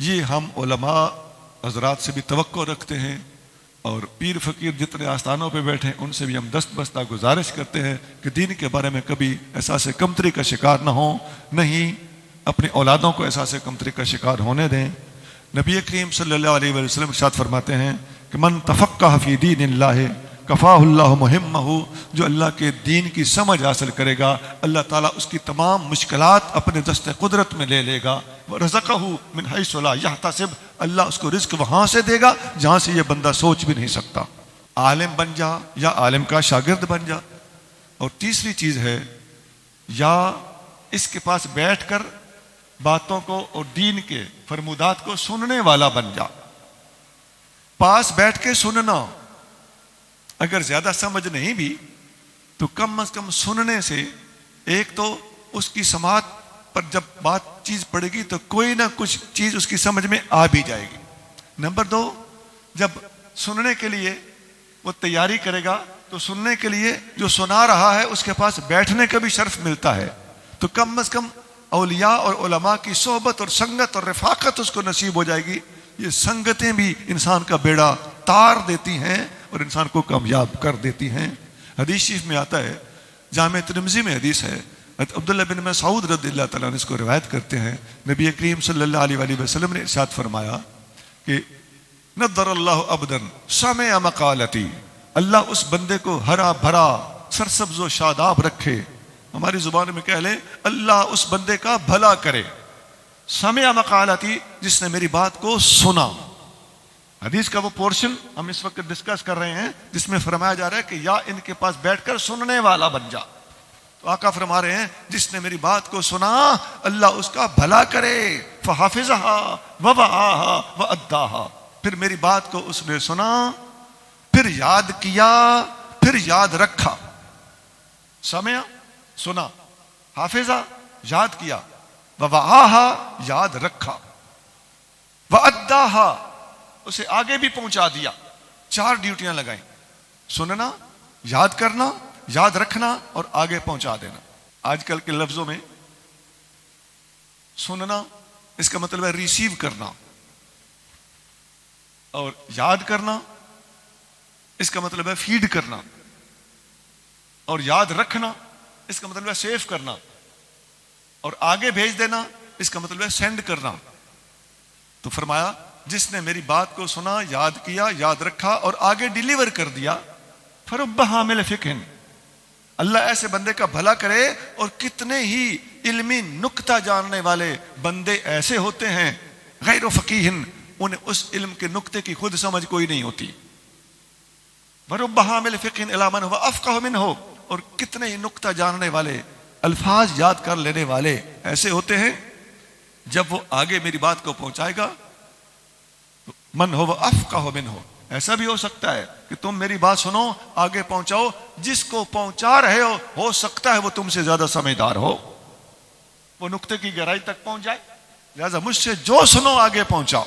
یہ ہم علماء حضرات سے بھی توقع رکھتے ہیں، اور پیر فقیر جتنے آستانوں پہ بیٹھے ہیں ان سے بھی ہم دست بستہ گزارش کرتے ہیں کہ دین کے بارے میں کبھی احساس کمتری کا شکار نہ ہوں، نہیں اپنی اولادوں کو احساس کمتری کا شکار ہونے دیں۔ نبی کریم صلی اللہ علیہ وسلم ارشاد فرماتے ہیں کہ من تفقہ فی دین اللہ کفاہ اللہ مہمہ، جو اللہ کے دین کی سمجھ حاصل کرے گا اللہ تعالیٰ اس کی تمام مشکلات اپنے دست قدرت میں لے لے گا۔ وَرَزَقَهُ مِنْ حَيْثُ لَا يَحْتَسِبُ، اللہ اس کو رزق وہاں سے دے گا جہاں سے یہ بندہ سوچ بھی نہیں سکتا۔ عالم بن جا یا عالم کا شاگرد بن جا۔ اور تیسری چیز ہے، یا اس کے پاس بیٹھ کر باتوں کو اور دین کے فرمودات کو سننے والا بن جا۔ پاس بیٹھ کے سننا، اگر زیادہ سمجھ نہیں بھی تو کم از کم سننے سے ایک تو اس کی سماعت پر جب بات چیز پڑے گی تو کوئی نہ کچھ چیز اس کی سمجھ میں آ بھی جائے گی۔ نمبر 2، جب سننے کے لیے وہ تیاری کرے گا تو سننے کے لیے جو سنا رہا ہے اس کے پاس بیٹھنے کا بھی شرف ملتا ہے، تو کم از کم اولیاء اور علماء کی صحبت اور سنگت اور رفاقت اس کو نصیب ہو جائے گی۔ یہ سنگتیں بھی انسان کا بیڑا تار دیتی ہیں اور انسان کو کامیاب کر دیتی ہیں۔ حدیث شریف میں آتا ہے، جامع ترمذی میں حدیث ہے، عبداللہ بن مسعود رضی اللہ تعالیٰ عنہ اس کو روایت کرتے ہیں، نبی کریم صلی اللہ علیہ وآلہ وسلم نے ارشاد فرمایا کہ نضر اللہ عبدا سمع مقالتی، اللہ اس بندے کو ہرا بھرا سرسبز و شاداب رکھے، ہماری زبان میں کہہ لیں اللہ اس بندے کا بھلا کرے۔ سمع مقالتی، جس نے میری بات کو سنا۔ حدیث کا وہ پورشن ہم اس وقت ڈسکس کر رہے ہیں جس میں فرمایا جا رہا ہے کہ یا ان کے پاس بیٹھ کر سننے والا بن جا۔ تو آقا فرما رہے ہیں جس نے میری بات کو سنا اللہ اس کا بھلا کرے، فحافظها ووعاها واداها، پھر میری بات کو اس نے سنا، پھر یاد کیا، پھر یاد رکھا۔ سمع سنا، حافظہ یاد کیا، ووعاها یاد رکھا، واداها اسے آگے بھی پہنچا دیا۔ 4 ڈیوٹیاں لگائیں، سننا، یاد کرنا، یاد رکھنا اور آگے پہنچا دینا۔ آج کل کے لفظوں میں سننا اس کا مطلب ہے ریسیو کرنا، اور یاد کرنا اس کا مطلب ہے فیڈ کرنا، اور یاد رکھنا اس کا مطلب ہے سیو کرنا، اور آگے بھیج دینا اس کا مطلب ہے سینڈ کرنا۔ تو فرمایا جس نے میری بات کو سنا، یاد کیا، یاد رکھا اور آگے ڈیلیور کر دیا، فرب حامل فقہ، اللہ ایسے بندے کا بھلا کرے۔ اور کتنے ہی علمی نکتہ جاننے والے بندے ایسے ہوتے ہیں غیر فقیہ، انہیں اس علم کے نکتے کی خود سمجھ کوئی نہیں ہوتی۔ فرب حامل فقہ الی من هو افقہ منہ، اور کتنے ہی نکتہ جاننے والے، الفاظ یاد کر لینے والے ایسے ہوتے ہیں، جب وہ آگے میری بات کو پہنچائے گا من ہو افقہ منہ۔ ایسا بھی ہو سکتا ہے کہ تم میری بات سنو، آگے پہنچاؤ، جس کو پہنچا رہے ہو سکتا ہے وہ تم سے زیادہ سمجھدار ہو، وہ نقطے کی گہرائی تک پہنچ جائے، لہذا مجھ سے جو سنو آگے پہنچاؤ۔